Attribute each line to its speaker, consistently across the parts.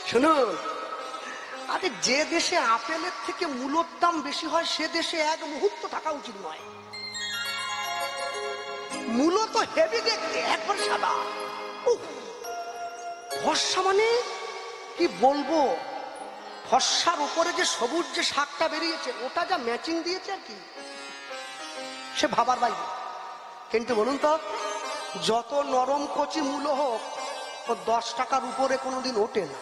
Speaker 1: শুনুন, আরে যে দেশে আপেলের থেকে মূলর দাম বেশি হয় সে দেশে এক মুহূর্ত থাকা উচিত নয়। মূলো তো হেভি দেখতে, একবার সাদা, ফর্সা মানে কি বলবো, ফর্সার উপরে যে সবুজ যে শাকটা বেরিয়েছে ওটা যা ম্যাচিং দিয়েছে আর কি, সে ভাবার বাইরে। কিন্তু বলুন তো, যত নরম কচি মূলো হোক ও 10 টাকার উপরে কোনোদিন ওঠে না।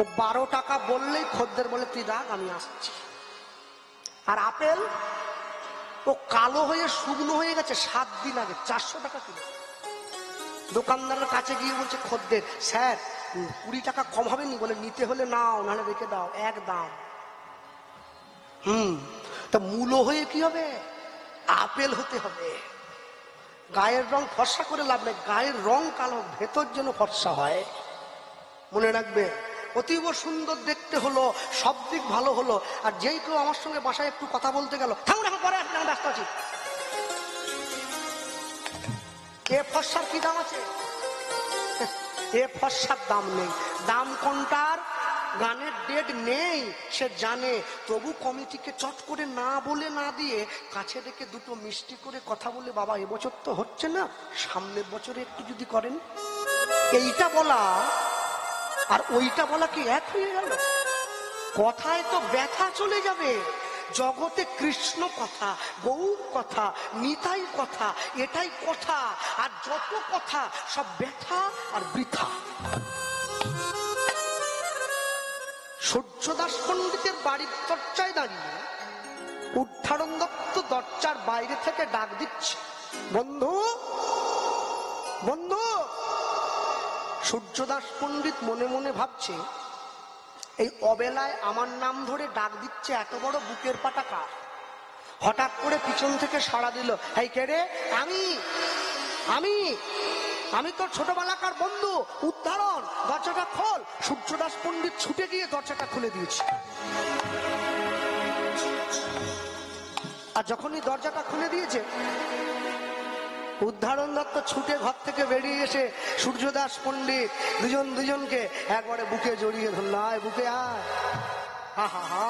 Speaker 1: ও 12 টাকা বললেই খদ্দের বলে তুই রাখ আমি আসছি। আর আপেল ও কালো হয়ে শুকনো হয়ে গেছে 7 দিন আগে, 400 টাকা কিলো। দোকানদারের কাছে গিয়ে বলছে খদ্দের, স্যার 20 টাকা কম হবে নি? বলে নিতে হলে নাও, নাহলে রেখে দাও, এক দাম। তা মূলো হয়ে কি হবে? আপেল হতে হবে। গায়ের রং ফর্সা করে লাভ নেই, গায়ের রং কালো, ভেতর যেন ফর্সা হয়। মনে রাখবে, অতীব সুন্দর দেখতে হলো, সব দিক ভালো হলো। আর যেই কেউ আমার সঙ্গে বাসায় একটু কথা বলতে গেল, থামুন এখন পরে আসলে ব্যস্ত আছি, এ ফর্সার কি দাম আছে? এ ফর্সার দাম নেই। দাম কোনটার? গানের ডেট নেই সে জানে, তবু কমিটিকে চট করে না বলে না দিয়ে কাছে ডেকে দুটো মিষ্টি করে কথা বলে, বাবা এবছর তো হচ্ছে না, সামনের বছরে একটু যদি করেন। এইটা বলা আর ওইটা বলা কি এক হয়ে গেল? কথায় তো ব্যথা চলে যাবে। জগতে কৃষ্ণ কথা, গৌর কথা, নিতাই কথা, এটাই কথা। আর যত কথা সব ব্যথা আর বৃথা। সূর্যদাস পণ্ডিতের বাড়ির দরজায় দাঁড়িয়ে উদ্ধারণ দত্ত দরজার বাইরে থেকে ডাক দিচ্ছে, বন্ধু বন্ধু। সূর্যদাস পণ্ডিত মনে মনে ভাবছে, এই অবেলায় আমার নাম ধরে ডাক দিচ্ছে, এত বড় বুকের পাটা কার? হঠাৎ করে পিছন থেকে সাড়া দিল, এই কে রে? আমি আমি আমি তোর ছোটবেলাকার বন্ধু উদ্ধারণ, দরজাটা খোল। সূর্যদাস পণ্ডিত ছুটে গিয়ে দরজাটা খুলে দিয়েছে। আর যখনই দরজাটা খুলে দিয়েছে, উদ্ধারণ দত্ত ছুটে ঘর থেকে বেরিয়ে এসে সূর্যদাস পণ্ডিত দুজনকে একবারে বুকে জড়িয়ে ধরল, আয় বুকে আয়। হা হা হা,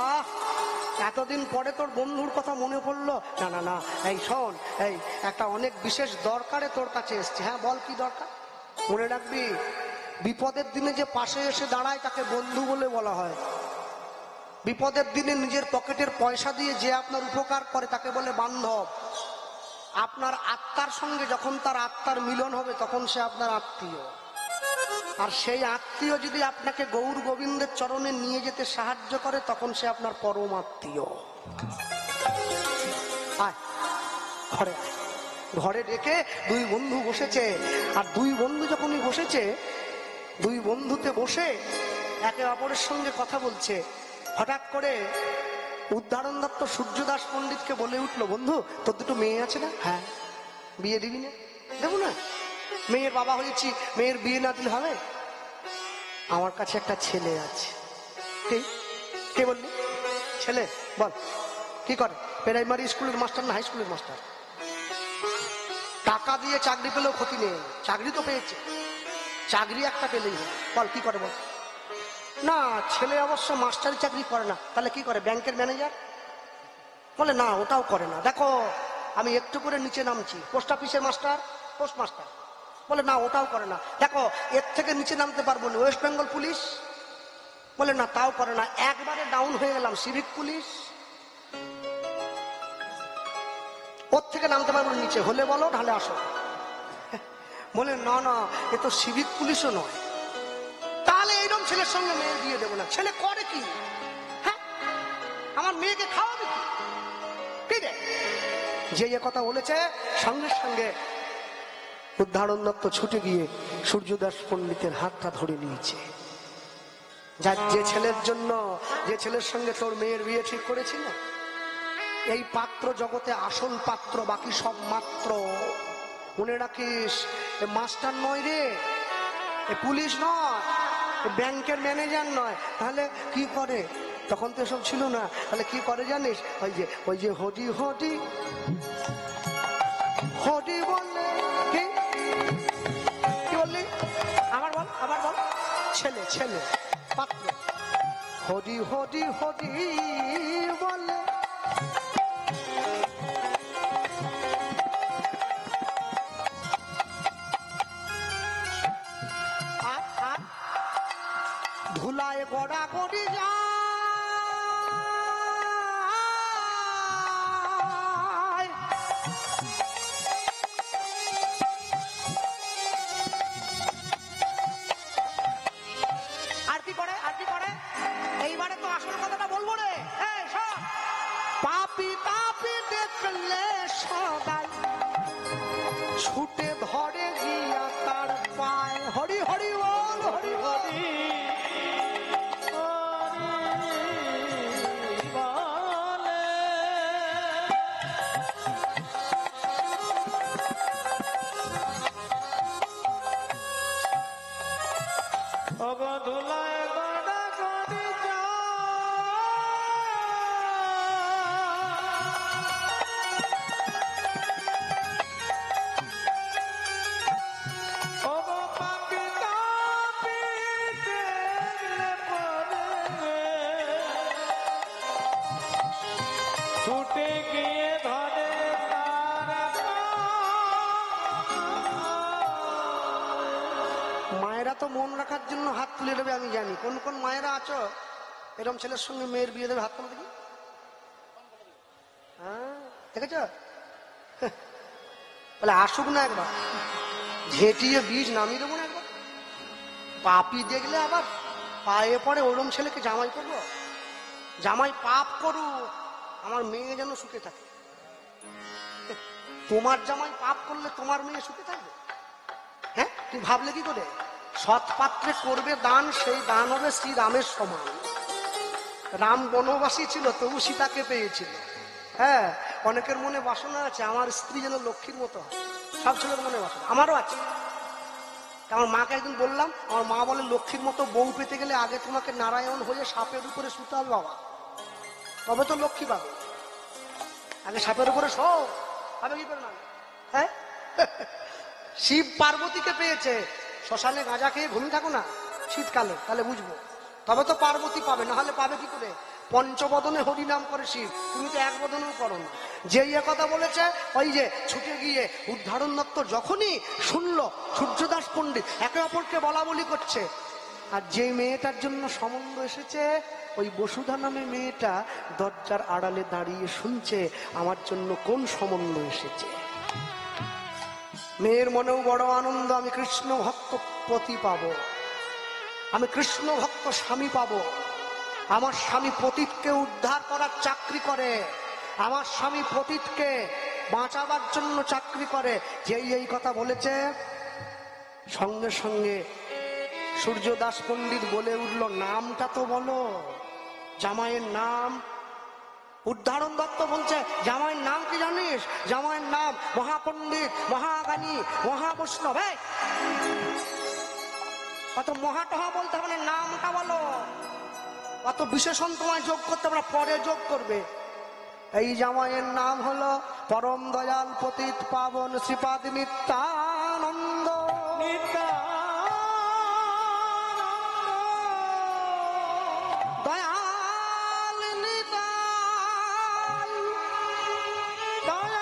Speaker 1: এতদিন পরে তোর বন্ধুর কথা মনে পড়লো? না না না, এই শোন, এই একটা অনেক বিশেষ দরকারে তোর কাছে এসছি। হ্যাঁ বল, কি দরকার? মনে রাখবি, বিপদের দিনে যে পাশে এসে দাঁড়ায় তাকে বন্ধু বলে বলা হয়। বিপদের দিনে নিজের পকেটের পয়সা দিয়ে যে আপনার উপকার করে তাকে বলে বান্ধব। আপনার আত্মার সঙ্গে যখন তার আত্মার মিলন হবে তখন সে আপনার আত্মীয়। আর সেই আত্মীয় যদি আপনাকে গৌর গোবিন্দের চরণে নিয়ে যেতে সাহায্য করে তখন সে আপনার পরম আত্মীয়। ঘরে ঘরে ডেকে দুই বন্ধু বসেছে। আর দুই বন্ধু যখনই বসেছে, দুই বন্ধুতে বসে একে অপরের সঙ্গে কথা বলছে, হঠাৎ করে উদ্ধারণ দত্ত সূর্যদাস পণ্ডিতকে বলে উঠলো, বন্ধু তোর দুটো মেয়ে আছে না? হ্যাঁ। বিয়ে দিবি না? দেবো না। মেয়ের বাবা হয়েছি, মেয়ের বিয়ে না দিলে হবে? আমার কাছে একটা ছেলে আছে। কে বললি? ছেলে? বল কি করে? প্রাইমারি স্কুলের মাস্টার না হাই স্কুলের মাস্টার? টাকা দিয়ে চাকরি পেলেও ক্ষতি নেই, চাকরি তো পেয়েছে, চাকরি একটা পেলেই। বল কি করে? বল। না, ছেলে অবশ্য মাস্টারি চাকরি করে না। তাহলে কি করে? ব্যাংকের ম্যানেজার? বলে না, ওটাও করে না। দেখো আমি একটু করে নিচে নামছি, পোস্ট অফিসের মাস্টার, পোস্ট মাস্টার। বলে না, ওটাও করে না। দেখো এর থেকে নিচে নামতে পারবো না, ওয়েস্ট বেঙ্গল পুলিশ। বলে না, তাও করে না। একবারে ডাউন হয়ে গেলাম, সিভিক পুলিশ। ওর থেকে নামতে পারবো নিচে, হলে বলো ঢালে আসো। বলে না না, এ তো সিভিক পুলিশও নয়। তাহলে এইরকম ছেলের সঙ্গে মেয়ে দিয়ে দেবো না। ছেলে করে কি? হ্যাঁ, আমার মেয়েকে খাওয়াবে কি রে? যে কথা বলেছে সঙ্গে সঙ্গে উদ্ধারণ দত্ত ছুটে গিয়ে সূর্যদাস পণ্ডিতের হাতটা ধরে নিয়েছে। যার যে ছেলের জন্য, যে ছেলের সঙ্গে তোর মেয়ের বিয়ে ঠিক করেছিল, এই পাত্র জগতে আসল পাত্র, বাকি সব মাত্র। মনে রাখিস, এ মাস্টার নয় রে, এ পুলিশ নয়, এ ব্যাংকের ম্যানেজার নয়। তাহলে কি করে? তখন তো এসব ছিল না। তাহলে কি করে জানিস? ওই যে হডি হডি হডি বললে কি বললি? আবার বল, আবার বল। ছেলে ছেলে পাত্র। হরি হরি হরি বলে ধুলায় গড়া গড়ি যা এইবারে তো আসল কথাটা বলবো রে। পাপি তাপি দেখলে সবাই ছুটে ধরে গিয়া তার পায়। হরি হরি বল হরি হরি
Speaker 2: ধুলায় গড়া গড়ি যা পাপি তাপি দেখলে পরে ছুটে গিয়ে ধরে
Speaker 1: মায়েরা তো মন রাখার জন্য হাত তুলে দেবে আমি জানি। কোন কোন মায়েরা আছো এরকম ছেলের সঙ্গে মেয়ের বিয়ে দেবে? হাত তুলে দেখি। হ্যাঁ দেখেছ? বলে আসুক না একবার, ঝেঁটিয়ে বীজ নামিয়ে দেবো না একবার। পাপি দেখলে আবার পায়ে পড়ে ওরম ছেলেকে জামাই করবো? জামাই পাপ করুক, আমার মেয়ে যেন সুখে থাকে। তোমার জামাই পাপ করলে তোমার মেয়ে সুখে থাকবে? হ্যাঁ, তুই ভাবলে কি করে? সৎ পাত্রে করবে দান, সেই দান হবে শ্রী রামের সমান। রাম বনবাসী ছিল তবু সীতাকে পেয়েছিল। হ্যাঁ, অনেকের মনে বাসনা আছে আমার স্ত্রী যেন লক্ষ্মীর মতো হয়। সব ছেলের মনে বাসনা, আমারও আছে। আমার মাকে একদিন বললাম, আমার মা বলে লক্ষ্মীর মতো বউ পেতে গেলে আগে তোমাকে নারায়ণ হয়ে সাপের উপরে শুতে হবে বাবা, তবে তো লক্ষ্মী পাবে। আগে সাপের উপরে শো, পাবে কি করে না? হ্যাঁ, শিব পার্বতীকে পেয়েছে, শ্মশানে গাঁজা খেয়ে ঘুমিয়ে থাকো না শীতকালে, তাহলে বুঝবো, তবে তো পার্বতী পাবে, না হলে পাবে কি করে? পঞ্চবদনে হরিনাম করে শিব, তুমি তো এক বদনেও করো না। যে কথা বলেছে, ওই যে ছুটে গিয়ে উদ্ধারণ দত্ত যখনই শুনলো সূর্যদাস পণ্ডিত একে অপরকে বলা বলি করছে, আর যে মেয়েটার জন্য সম্বন্ধ এসেছে ওই বসুধা নামে মেয়েটা দরজার আড়ালে দাঁড়িয়ে শুনছে আমার জন্য কোন সম্বন্ধ এসেছে। মেয়ের মনেও বড় আনন্দ, আমি কৃষ্ণ ভক্ত পতি পাবো, আমি কৃষ্ণ ভক্ত স্বামী পাবো। আমার স্বামী পতিতকে উদ্ধার করার চাকরি করে, আমার স্বামী পতিতকে বাঁচাবার জন্য চাকরি করে। যেই এই কথা বলেছে সঙ্গে সঙ্গে সূর্যদাস পণ্ডিত বলে উঠল, নামটা তো বলো, জামাইয়ের নাম। উদ্ধারণ দত্ত বলছে, জামাইয়ের নাম কি জানিস? জামাইয়ের নাম মহাপণ্ডিত, মহাজ্ঞানী, মহাবৈষ্ণব। কত মহাটহা বলতে হবে না, নামটা বলো। কত বিশেষণ তোমায় যোগ করতে হবে, পরে যোগ করবে। এই জামাইয়ের নাম হলো পরম দয়াল পতিত পাবন শ্রীপাদ নিত্যানন্দ। দয়াল নিতাই, দয়াল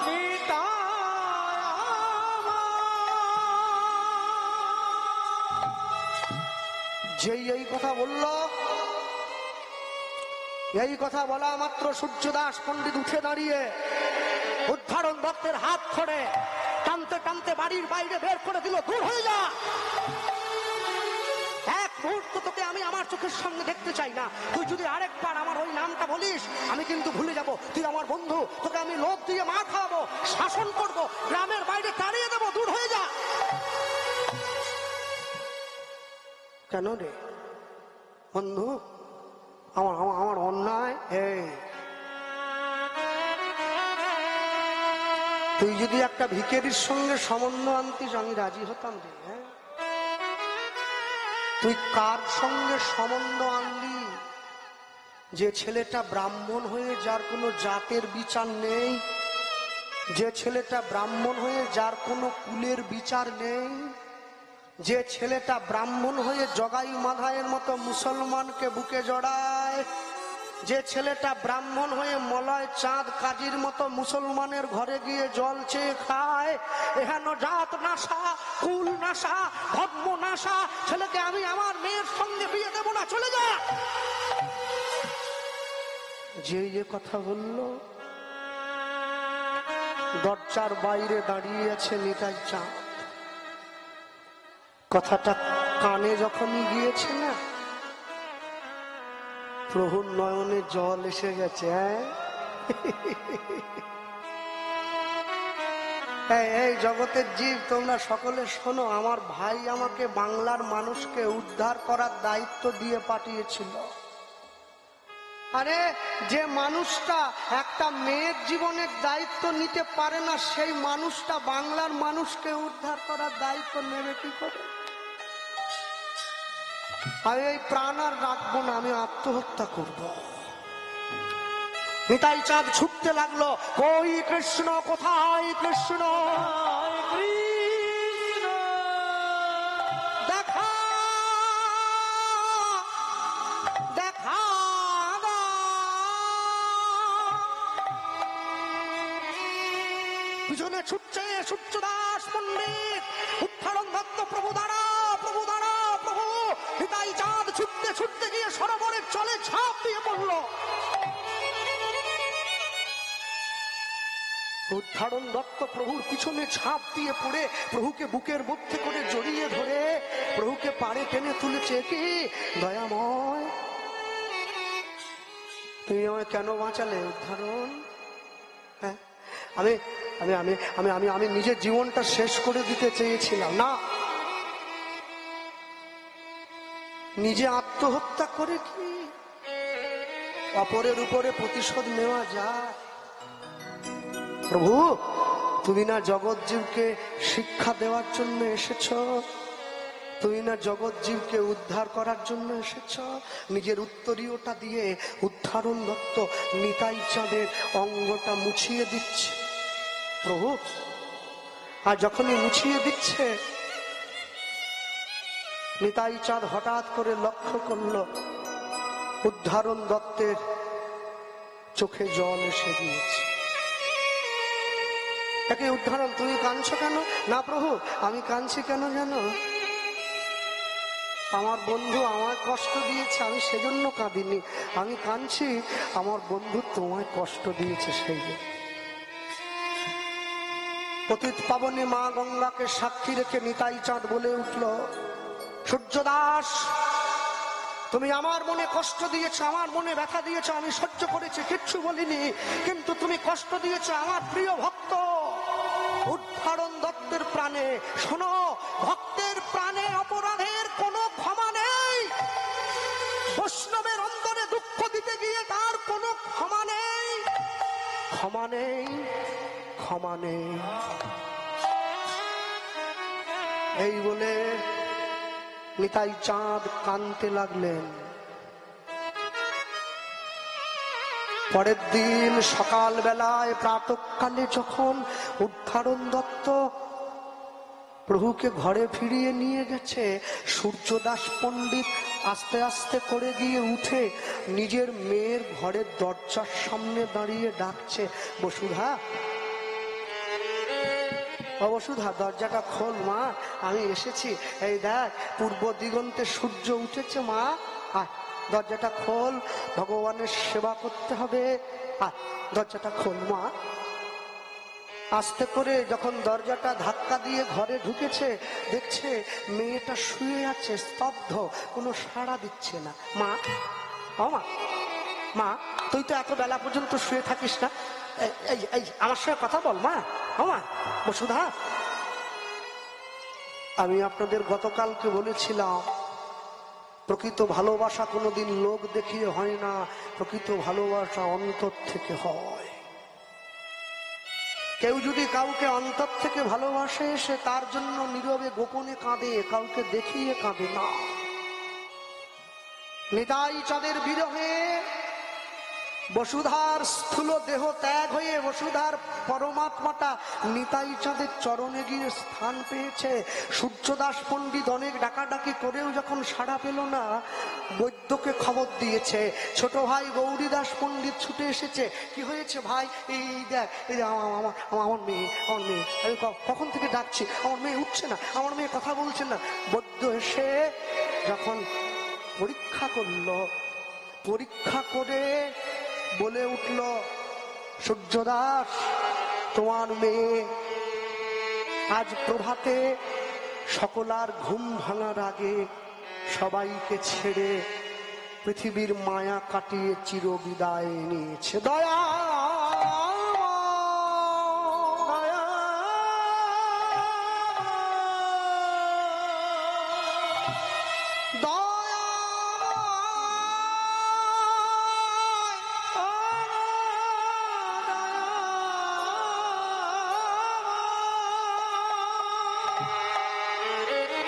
Speaker 1: নিতাই। যেই এই কথা বলল, এই কথা বলা মাত্র সূর্যদাস পণ্ডিত উঠে দাঁড়িয়ে উদ্ধারণ দত্তের হাত ধরে টানতে টানতে বাড়ির বাইরে বের করে দিল, দূর হয়ে যা, এক মুহূর্ত তোকে আমি আমার চোখের সামনে দেখতে চাই না। তুই যদি আরেকবার আমার ওই নামটা বলিস আমি কিন্তু ভুলে যাব, তুই আমার বন্ধু, তোকে আমি লোভ দিয়ে মা খাওয়াবো, শাসন করবো, গ্রামের বাইরে তাড়িয়ে দেবো, দূর হয়ে যা। কেন রে বন্ধু, আমার আমার অন্যায়? তুই যদি একটা ভিখারির সঙ্গে সম্বন্ধ আনতিস আমি রাজি হতাম রে। তুই কার সঙ্গে সম্বন্ধ আনলি? যে ছেলেটা ব্রাহ্মণ হয়ে যার কোনো জাতের বিচার নেই, যে ছেলেটা ব্রাহ্মণ হয়ে যার কোনো কুলের বিচার নেই, যে ছেলেটা ব্রাহ্মণ হয়ে জগাই মাধায়ের মতো মুসলমানকে বুকে জড়ায়, যে ছেলেটা ব্রাহ্মণ হয়ে মলয় চাঁদ কাজীর মতো মুসলমানের ঘরে গিয়ে জল চেয়ে খায়, এহেন জাত নাশা, কুল নাশা, ধর্ম নাশা ছেলেকে আমি আমার মেয়ের সঙ্গে বিয়ে দেব না, চলে যা। যে কথা বললো দরজার বাইরে দাঁড়িয়ে আছে নিতাই চাঁদ। কথাটা কানে যখনই গিয়েছে না, প্রভুর নয়নে জল এসে গেছে। এই জগতের জীব তোমরা সকলে শোনো, আমার ভাই আমাকে বাংলার মানুষকে উদ্ধার করার দায়িত্ব দিয়ে পাঠিয়েছিল। আরে যে মানুষটা একটা মেয়ের জীবনের দায়িত্ব নিতে পারে না, সেই মানুষটা বাংলার মানুষকে উদ্ধার করার দায়িত্ব নেবে কি করে? আমি এই প্রাণ আর রাখবো না, আমি আত্মহত্যা করব। নিতাই চাঁদ ছুটতে লাগলো, কই কৃষ্ণ, কোথায় কৃষ্ণ, দেখা দেখা। পিছনে ছুটছে সূর্যদাস পণ্ডিত, উত্থারণ দত্ত, প্রভু দাঁড়া, প্রভু দাঁড়া, প্রভু। নিতাই চাঁদ ছুটতে ছুটতে গিয়ে সরোবরের জলে ঝাঁপ দিয়ে পড়লো। উত্থারণ দত্ত প্রভুর পিছনে ঝাঁপ দিয়ে পড়ে প্রভুকে বুকের মধ্যে করে জড়িয়ে ধরে প্রভুকে পাড়ে টেনে তুলেছে। কি দয়াময়, তুমি আমায় কেন বাঁচালে উদ্ধারণ? হ্যাঁ, আমি আমি আমি আমি আমি আমি নিজের জীবনটা শেষ করে দিতে চেয়েছিলাম না, নিজে আত্মহত্যা করে কি অপরের উপরে প্রতিশোধ নেওয়া যায়? প্রভু, তুমি না জগৎ জীবকে শিক্ষা দেওয়ার জন্য এসেছ, তুমি না জগৎ জীবকে উদ্ধার করার জন্য এসেছ। নিজের উত্তরীয়টা দিয়ে উত্থারণ দত্ত নিতাই চাঁদের অঙ্গটা মুছিয়ে দিচ্ছে। প্রভু, আর যখনই মুছিয়ে দিচ্ছে, নিতাই চাঁদ হঠাৎ করে লক্ষ্য করল উদ্ধারণ দত্তের চোখে জল এসে গিয়েছে। একে উদ্ধারণ, তুমি কাঁদছো কেন? না প্রভু, আমি কাঁদছি কেন জানো? আমার বন্ধু আমায় কষ্ট দিয়েছে, আমি সেজন্য কাঁদিনি। আমি কাঁদছি আমার বন্ধু তোমায় কষ্ট দিয়েছে সেই জন্য। পতিত পাবনী মা গঙ্গাকে সাক্ষী রেখে নিতাই চাঁদ বলে উঠল, সূর্যদাস, তুমি আমার মনে কষ্ট দিয়েছ, আমার মনে ব্যথা দিয়েছ, আমি সহ্য করেছি, কিচ্ছু বলিনি। কিন্তু তুমি কষ্ট দিয়েছ আমার প্রিয় ভক্ত উদ্ধারণ দত্তের প্রাণে। শোনো, ভক্তের প্রাণে অপরাধের কোনো ক্ষমা নেই। বৈষ্ণবের অন্তরে দুঃখ দিতে গিয়ে তার কোনো ক্ষমা নেই, ক্ষমা নেই, ক্ষমা নেই। এই বলে নিতাই চাঁদ কাঁদতে লাগলেন। পরের দিন সকাল বেলায় প্রাতঃকালে যখন উদ্ধারণ দত্ত প্রভুকে ঘরে ফিরিয়ে নিয়ে গেছে, সূর্যদাস পণ্ডিত আস্তে আস্তে করে গিয়ে উঠে নিজের মেয়ের ঘরের দরজার সামনে দাঁড়িয়ে ডাকছে, বসুধা, বসুধা, দরজাটা খোল মা, আমি এসেছি। এই দেখ পূর্ব দিগন্তে সূর্য উঠেছে মা, দরজাটা খোল, ভগবানের সেবা করতে হবে, দরজাটা খোল মা। আস্তে করে যখন দরজাটা ধাক্কা দিয়ে ঘরে ঢুকেছে, দেখছে মেয়েটা শুয়ে আছে স্তব্ধ, কোনো সাড়া দিচ্ছে না। মা, ও মা, মা, তুই তো এত বেলা পর্যন্ত শুয়ে থাকিস না, এই আমার সঙ্গে কথা বল মা। ও মা, বসুধা, আমি আপনাদের গতকালকে বলেছিলাম প্রকৃত ভালোবাসা কোনোদিন লোক দেখিয়ে হয় না, প্রকৃত ভালোবাসা অন্তর থেকে হয়। কেউ যদি কাউকে অন্তর থেকে ভালোবাসে, সে তার জন্য নীরবে গোপনে কাঁদে, কাউকে দেখিয়ে কাঁদে না। নিতাই চাঁদের বিরহে বসুধার স্থূল দেহ ত্যাগ হয়ে বসুধার পরমাত্মাটা নিতাই চাঁদের চরণে গিয়ে স্থান পেয়েছে। সূর্যদাস পণ্ডিত অনেক ডাকাডাকি করেও যখন সাড়া পেল না, বৈদ্যকে খবর দিয়েছে। ছোট ভাই গৌরীদাস পণ্ডিত ছুটে এসেছে। কি হয়েছে ভাই? এই দেখ, এই যে আমার মেয়ে, আমি কখন থেকে ডাকছি, আমার মেয়ে উঠছে না, আমার মেয়ে কথা বলছে না। বৈদ্য এসে যখন পরীক্ষা করলো, পরীক্ষা করে বলে উঠল, সূর্যদাস, তোমার মেয়ে আজ প্রভাতে সকলার ঘুম ভাঙার আগে সবাইকে ছেড়ে পৃথিবীর মায়া কাটিয়ে চির বিদায় নিয়েছে। দয়া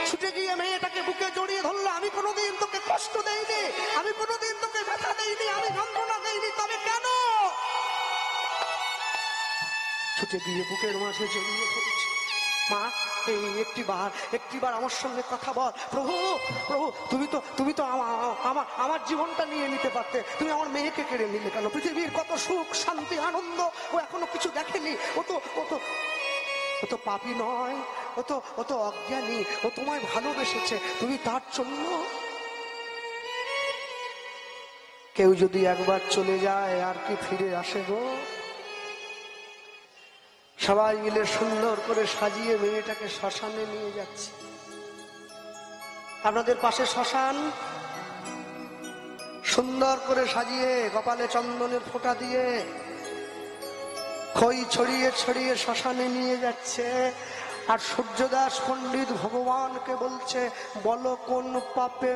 Speaker 1: ছুটে গিয়ে মেয়েটাকে বুকে জড়িয়ে ধরলো। আমি কোনোদিন তোকে কষ্ট দেইনি, আমি কোনোদিন তোকে ব্যথা দেইনি, আমি যন্ত্রণা দেইনি, তবে কেন? ছুটে গিয়ে বুকের মাঝে জড়িয়ে ধরেছে। মা, এই একটিবার আমার সঙ্গে কথা বল। প্রভু, প্রভু, তুমি তো আমার জীবনটা নিয়ে নিতে পারতে, তুমি আমার মেয়েকে কেড়ে নিলে কেন? পৃথিবীর কত সুখ শান্তি আনন্দ ও এখনো কিছু দেখেনি। ও তো পাপী নয়, ও তো অজ্ঞানী, ও তোমায় ভালোবেসেছে, তুমি তার জন্য। কেউ যদি একবার চলে যায় আর কি ফিরে আসে গো? সবাই মিলে সুন্দর করে সাজিয়ে মেয়েটাকে শ্মশানে নিয়ে যাচ্ছে। আপনাদের পাশে শ্মশান? সুন্দর করে সাজিয়ে কপালে চন্দনের ফোঁটা দিয়ে খই ছড়িয়ে ছড়িয়ে শ্মশানে নিয়ে যাচ্ছে। আর সূর্যদাস পণ্ডিত ভগবানকে বলছে, বলো কোন পাপে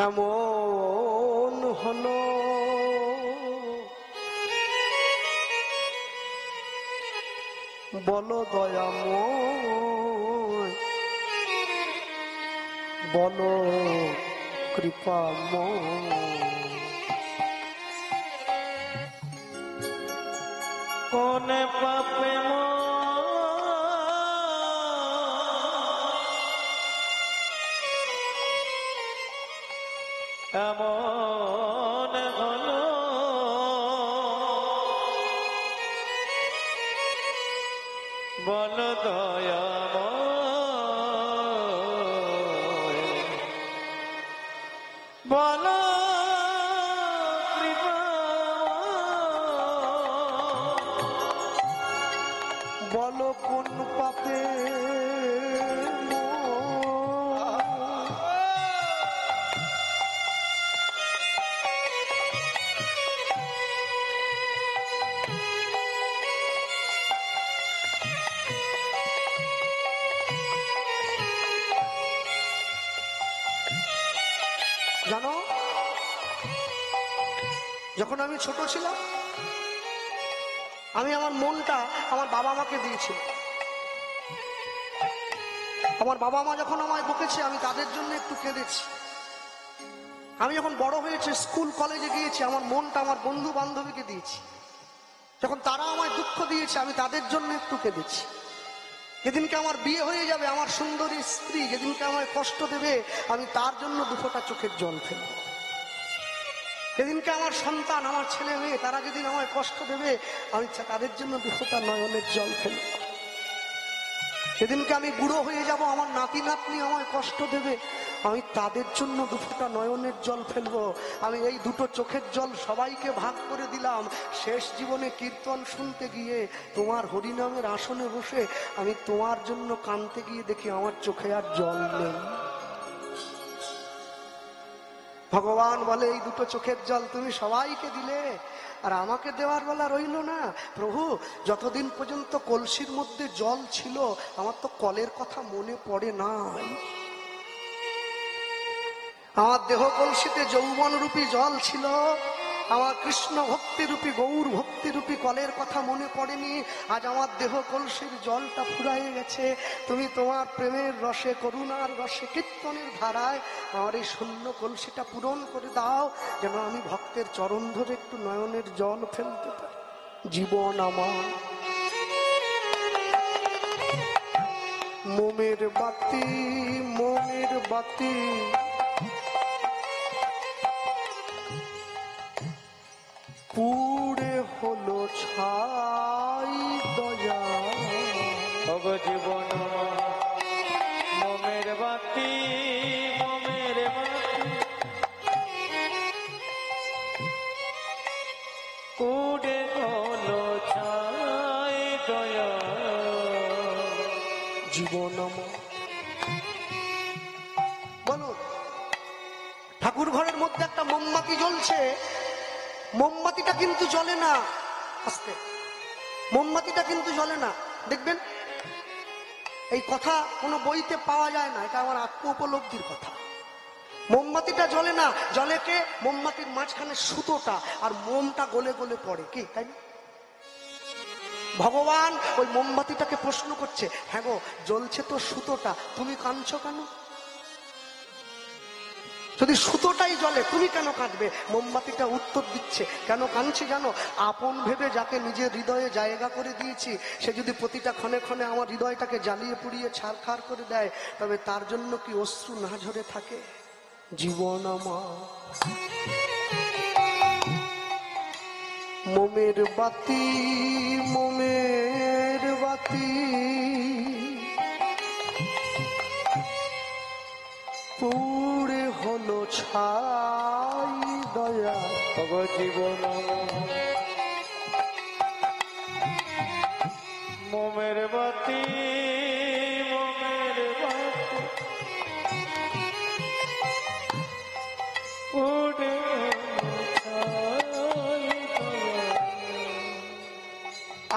Speaker 1: এমন হলো, বলো দয়াময়, বলো কৃপাময়।
Speaker 2: কোন পাপে এমন হলো, বল দয়াময়, বল কৃপাময়,
Speaker 1: বলো কোন পাপে জানো, যখন আমি ছোট ছিলাম আমি আমার মনটা আমার বাবা মাকে দিয়েছি। আমার বাবা মা যখন আমায় বকেছে আমি তাদের জন্য একটু কেঁদেছি। আমি যখন বড় হয়েছে স্কুল কলেজে গিয়েছি আমার মনটা আমার বন্ধু বান্ধবীকে দিয়েছি। যখন তারা আমায় দুঃখ দিয়েছে আমি তাদের জন্য একটু কেঁদেছি। যেদিনকে আমার বিয়ে হয়ে যাবে আমার সুন্দরী স্ত্রী যেদিনকে আমায় কষ্ট দেবে আমি তার জন্য দুফোঁটা চোখের জল ফেলব। যেদিনকে আমার সন্তান আমার ছেলে মেয়ে তারা যেদিন আমায় কষ্ট দেবে আমি তাদের জন্য দুফোঁটা নয়নের জল ফেলব। যেদিনকে আমি বুড়ো হয়ে যাব আমার নাতি নাতনি আমায় কষ্ট দেবে আমি তাদের জন্য দুফোঁটা নয়নের জল ফেলবো। আমি এই দুটো চোখের জল সবাইকে ভাগ করে দিলাম। শেষ জীবনে কীর্তন শুনতে গিয়ে তোমার হরিনামের আসনে বসে আমি তোমার জন্য কাঁদতে গিয়ে দেখি আমার চোখে আর জল নেই। ভগবান বলে এই দুটো চোখের জল তুমি সবাইকে দিলে আর আমাকে দেওয়ার বেলা রইল না। প্রভু, যতদিন পর্যন্ত কলসির মধ্যে জল ছিল আমার তো কলের কথা মনে পড়ে নাই। আমার দেহ কলসিতে যৌবন রূপী জল ছিল, আমার কৃষ্ণ ভক্তিরূপী গৌর ভক্তিরূপী কলের কথা মনে পড়েনি? আজ আমার দেহ কলসির জলটা ফুরায়ে গেছে। তুমি তোমার প্রেমের রসে, করুণার রসে, কীর্তনের ধারায় আমার এই শূন্য কলসিটা পূরণ করে দাও, যেন আমি ভক্তের চরণ ধরে একটু নয়নের জল ফেলতে পারি। জীবন আমার মোমের বাতি, মোমের বাতি, পুড়ে হলো ছাই দয়া।
Speaker 2: ওগো জীবন মোমের বাতি, মোমের বাতি, পুড়ে হলো ছাই দয়া।
Speaker 1: জীবন আমার বলো, ঠাকুর ঘরের মধ্যে একটা মোমবাতি জ্বলছে, মোমবাতিটা কিন্তু জ্বলে না। আস্তে, মোমবাতিটা কিন্তু জ্বলে না। দেখবেন এই কথা কোনো বইতে পাওয়া যায় না, এটা আমার আত্ম উপলব্ধির কথা। মোমবাতিটা জ্বলে না, জ্বলে কে? মোমবাতির মাঝখানে সুতোটা, আর মোমটা গলে গলে পড়ে, কি তাই না? ভগবান ওই মোমবাতিটাকে প্রশ্ন করছে, হ্যাঁ গো জ্বলছে তো সুতোটা, তুমি কাঁদছো কেন? যদি সুতোটাই জ্বলে তুমি কেন কাঁদবে? মোমবাতিটা উত্তর দিচ্ছে, কেন কাঁদছি জানো? আপন ভেবে যাকে নিজের হৃদয়ে জায়গা করে দিয়েছি, সে যদি প্রতিটা ক্ষণে ক্ষণে আমার হৃদয়টাকে জ্বালিয়ে পুড়িয়ে ছারখার করে দেয়, তবে তার জন্য কি অশ্রু না ঝরে থাকে? জীবন আমার মোমের বাতি, মোমের বাতি, পুড়ে হলো ছাই দয়া।
Speaker 2: ওগো জীবন মোমের বাতি, মোমের বাতি, পুড়ে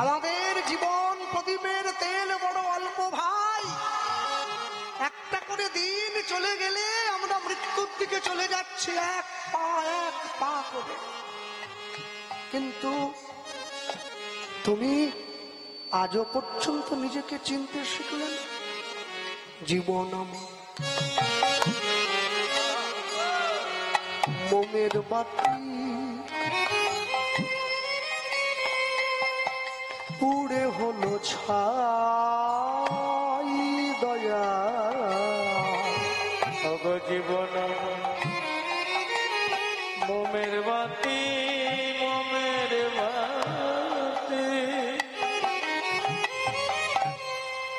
Speaker 1: আমাদের জীবন প্রদীপের তেল বড় অল্প ভাই। একটা করে দিন চলে গেলে আমরা মৃত্যুর দিকে চলে যাচ্ছি, এক পা করে। কিন্তু তুমি আজও পর্যন্ত নিজেকে চিনতে শিখলেন। জীবন আমার মোমের বাতি, পুড়ে হলো ছাই দয়া।
Speaker 2: ওগো জীবন মোমের বাতি, মোমের বাতি,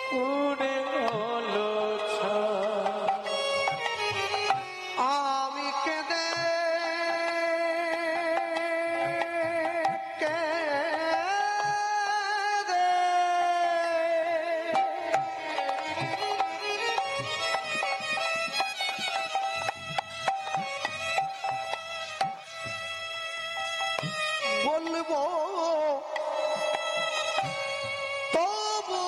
Speaker 2: পুড়ে হলো ছাই।
Speaker 1: আমি কেঁদে কেঁদে বলবো তবু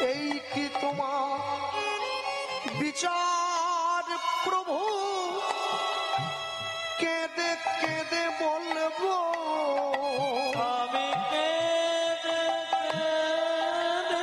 Speaker 1: এই কি তোমার বিচার প্রভু? কেঁদে কেঁদে বলবো
Speaker 2: আমি কেঁদে কেঁদে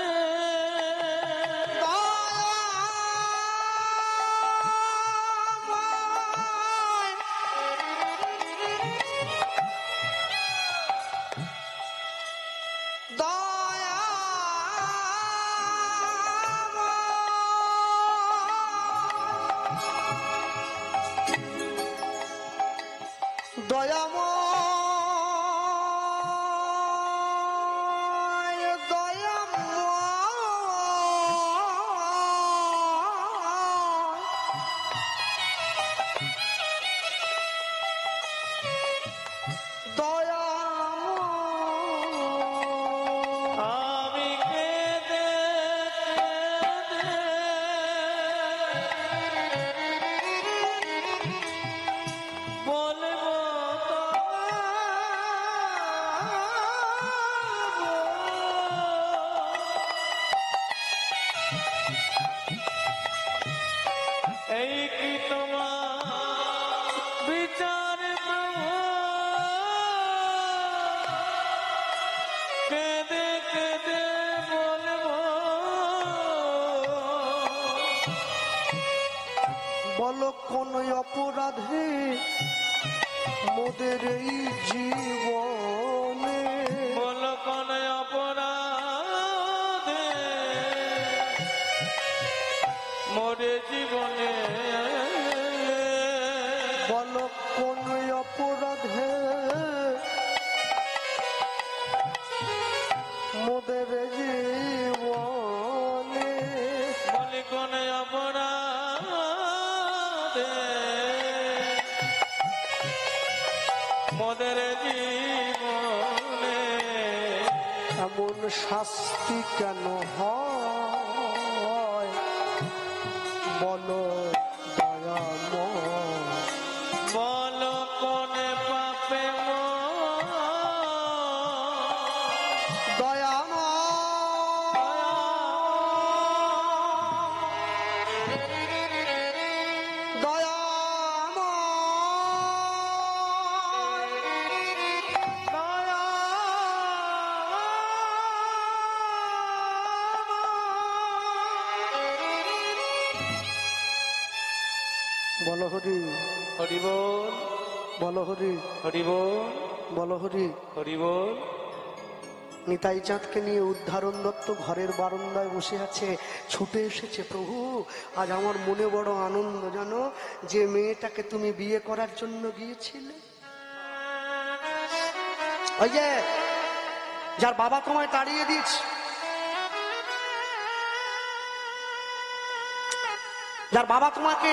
Speaker 1: কোন অপরাধে মোদের এই জীবনে,
Speaker 2: বলো কোন অপরাধে মোরে জীবনে,
Speaker 1: বলো কোন অপরাধে মোদের জীবনে,
Speaker 2: বলে কোন অপরাধে মোদের জীবনে,
Speaker 1: এমন শাস্তি কেন হয় বলো দয়াময়,
Speaker 2: বলো কোন পাপে
Speaker 1: বলো হরি,
Speaker 2: হরি বল,
Speaker 1: বলো হরি,
Speaker 2: হরি বল,
Speaker 1: বলো হরি।
Speaker 2: হরি বল।
Speaker 1: নিতাই চাঁদকে নিয়ে উদ্ধারণ দত্ত ঘরের বারান্দায় বসে আছে, ছুটে এসেছে। প্রভু, আজ আমার মনে বড় আনন্দ জানো, যে মেয়েটাকে তুমি বিয়ে করার জন্য গিয়েছিলে, ওই যে যার বাবা তোমায় তাড়িয়ে দিয়েছে, যার বাবা তোমাকে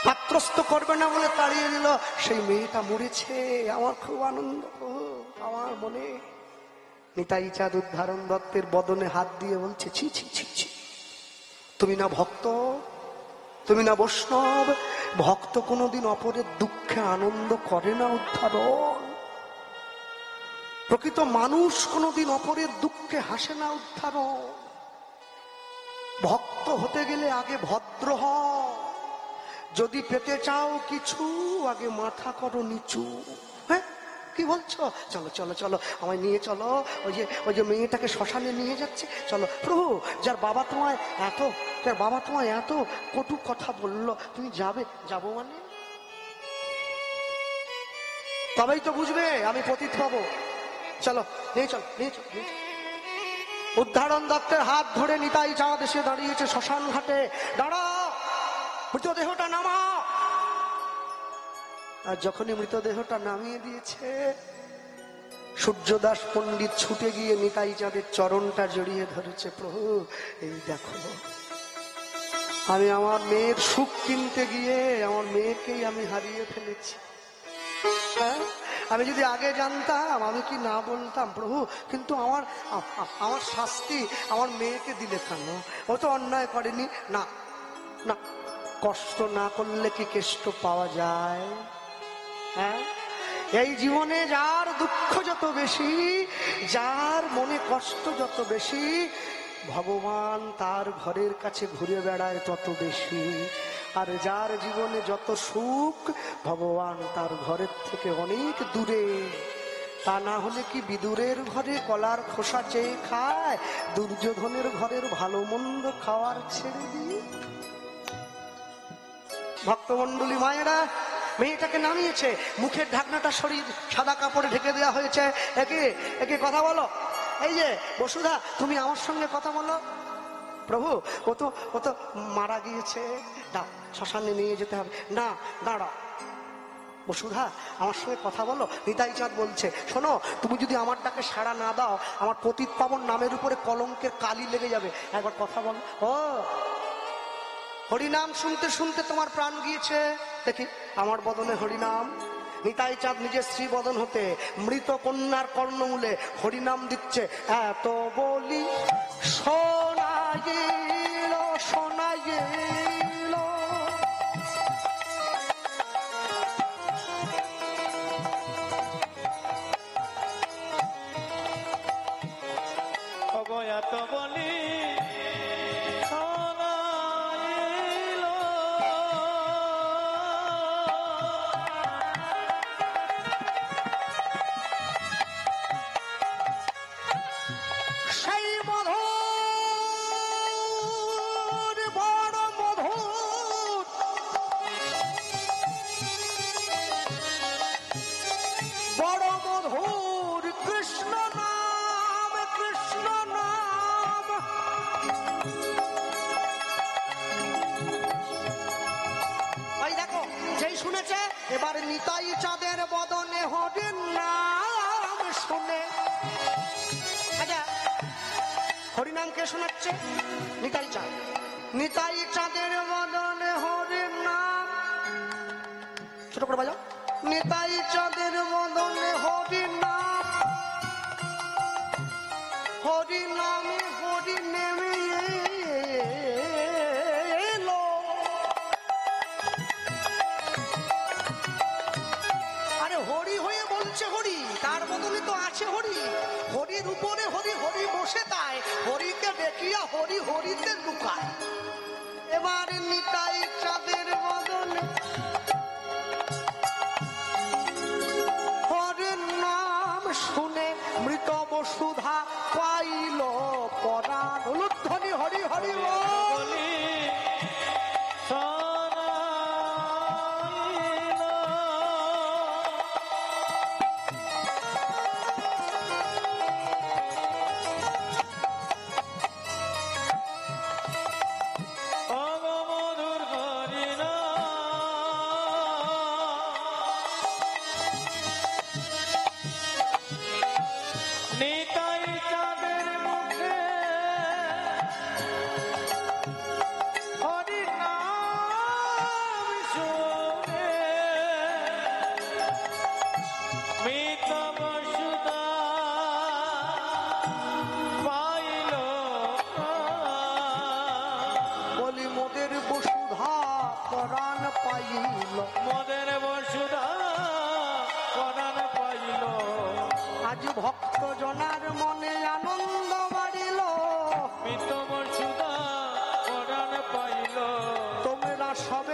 Speaker 1: পাত্রস্থ করবে না বলে তাড়িয়ে দিল, সেই মেয়েটা মরেছে। আমার খুব আনন্দ আমার মনে। নিতাই চাঁদ উদ্ধারণ দত্তের বদনে হাত দিয়ে বলছে, ছি ছি ছি ছি, তুমি না ভক্ত, তুমি না বৈষ্ণব, ভক্ত কোনোদিন অপরের দুঃখে আনন্দ করে না উদ্ধারণ। প্রকৃত মানুষ কোনোদিন অপরের দুঃখে হাসে না উদ্ধারণ। ভক্ত হতে গেলে আগে ভদ্র হও, যদি পেতে চাও কিছু আগে মাথা করো নিচু। হ্যাঁ, কি বলছো? চলো চলো চলো, আমায় নিয়ে চলো, ওই যে মেয়েটাকে শ্মশানে নিয়ে যাচ্ছে, চলো। প্রভু, যার বাবা তোমায় এত কটু কথা বললো, তুমি যাবে? যাবো মানে তবেই তো বুঝবে আমি পতিত হবো। চলো, নিয়ে চলো, নিয়ে চলো, নিয়ে চলো। উদ্ধারণ দত্তের হাত ধরে নিতাই চাঁদ এসে দাঁড়িয়েছে শ্মশান ঘাটে। দাঁড়াও, মৃতদেহটা নামাও। আর যখনই মৃতদেহটা নামিয়ে দিয়েছে, সূর্যদাস পণ্ডিত ছুটে গিয়ে নিতাই চাঁদের চরণটা জড়িয়ে ধরেছে। প্রভু, এই দেখো, আমি আমার মেয়ের সুখ কিনতে গিয়ে আমার মেয়েকেই আমি হারিয়ে ফেলেছি। হ্যাঁ, আমি যদি আগে জানতাম আমি কি না বলতাম প্রভু, কিন্তু আমার শাস্তি আমার মেয়েকে দিলে কেন? ও তো অন্যায় করেনি। না না, কষ্ট না করলে কি কেষ্ট পাওয়া যায়? হ্যাঁ, এই জীবনে যার দুঃখ যত বেশি, যার মনে কষ্ট যত বেশি, ভগবান তার ঘরের কাছে ঘুরে বেড়ায় তত বেশি। আর যার জীবনে যত সুখ, ভগবান তার ঘরের থেকে অনেক দূরে। তা না হলে কি বিদুরের ঘরে কলার খোসা চেয়ে খায়, দুর্যোধনের ঘরের ভালো মন্দ খাওয়ার ছেড়ে দিয়ে? ভক্তমন্ডলী মায়েরা, মেয়েটাকে নামিয়েছে, মুখের ঢাকনাটা শরীর সাদা কাপড়ে ঢেকে দেওয়া হয়েছে। একে একে কথা বলো। এই যে বসুধা, তুমি আমার সঙ্গে কথা বলো। প্রভু, ও তো মারা গিয়েছে, দাও, শ্মশানে নিয়ে যেতে হবে। না, দাঁড়াও বসুধা, আমার সঙ্গে কথা বলো। নিতাই চাঁদ বলছে, শোনো, তুমি যদি আমার ডাকে সাড়া না দাও, আমার পতিত পাবন নামের উপরে কলঙ্কের কালি লেগে যাবে। একবার কথা বলো। ও, হরিনাম শুনতে শুনতে তোমার প্রাণ গিয়েছে, দেখি আমার বদনে হরিনাম। নিতাই চাঁদ নিজের শ্রী বদন হতে মৃত কন্যার কর্ণমূলে হরিনাম দিচ্ছে। এত বলি শোনাইল শোনাইল,
Speaker 2: এত বলি
Speaker 1: সেই মধুর বড় এবার নিতাই চাঁদের বদনে হরির নাম শুনে, আচ্ছা হরিনাম কে শোনাচ্ছে? নিতাই চাঁদ। নিতাই চাঁদের বদনে হরির নাম, ছোট করে বাজাও। নিতাই চাঁদের বদনে হরির নাম, হরি নামে হরি নেমে এলো। আরে হরি হয়ে বলছে হরি, তার বদলে তো আছে হরি। হরির উপরে হরি, হরি বসে তাই হরিকে দেখিয়া হরি হরিতে লুকায়। এবার নিতাই চাঁদের বদনে হরির নাম শুনে মৃত বসুধা পাইল পরাণ। উলুধ্বনি হরি হরি বল।
Speaker 2: বলি শোনাইল। অগমধুর হরিনাম নিতাই চাঁদের মুখে হরিনাম শুনে মৃত বসুধা পাইল
Speaker 1: বলি মোদের বসুধা পরাণ পাইল।
Speaker 2: মোদের বসুধা পরাণ পাইল।
Speaker 1: আজ ভক্ত জনার মনে আনন্দ বাড়িল।
Speaker 2: মৃত বসুধা পরাণ পাইল।
Speaker 1: তোমরা সব